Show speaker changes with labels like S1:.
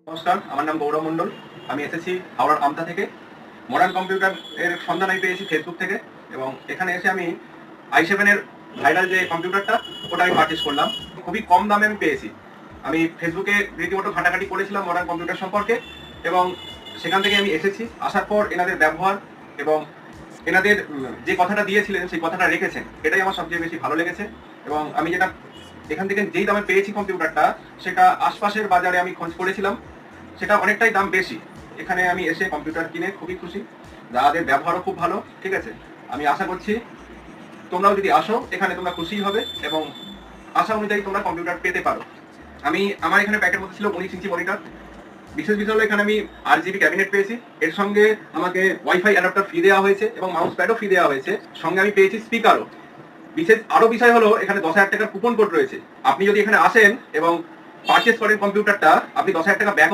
S1: নমস্কার, আমার নাম গৌরব মণ্ডল। আমি এসেছি হাওড়ার আমতা থেকে। মডার্ন কম্পিউটার এর সন্ধান আমি পেয়েছি ফেসবুক থেকে, এবং এখানে এসে আমি i7 এর ভাইরাল যে কম্পিউটারটা ওটা আমি পারচেস করলাম। খুবই কম দামে আমি পেয়েছি। আমি ফেসবুকে রীতিমতো ঘাটাঘাটি করেছিলাম মডার্ন কম্পিউটার সম্পর্কে, এবং সেখান থেকে আমি এসেছি। আসার পর এনাদের ব্যবহার এবং এনাদের যে কথাটা দিয়েছিলেন সেই কথাটা রেখেছেন, এটাই আমার সবচেয়ে বেশি ভালো লেগেছে। এবং আমি যেটা এখান থেকে যেই দামে পেয়েছি কম্পিউটারটা, সেটা আশপাশের বাজারে আমি খোঁজ করেছিলাম, সেটা অনেকটাই দাম বেশি। এখানে আমি এসে কম্পিউটার কিনে খুবই খুশি। দাদাদের ব্যবহারও খুব ভালো। ঠিক আছে, আমি আশা করছি তোমরাও যদি আসো এখানে তোমরা খুশিই হবে, এবং আশা অনুযায়ী তোমরা কম্পিউটার পেতে পারো। আমার এখানে প্যাকের মধ্যে ছিল 19 ইঞ্চি মনিটর। বিশেষ বিষয় হলো এখানে আমি RGB ক্যাবিনেট পেয়েছি। এর সঙ্গে আমাকে ওয়াইফাই অ্যাডাপ্টার ফ্রি দেওয়া হয়েছে এবং মাউস প্যাডও ফ্রি দেওয়া হয়েছে। সঙ্গে আমি পেয়েছি স্পিকারও। বিশেষ আরো বিষয় হলো এখানে 10,000 টাকার কুপন কোড রয়েছে। আপনি যদি এখানে আসেন এবং পারচেস করেন কম্পিউটারটা, আপনি 10,000 টাকা ব্যাক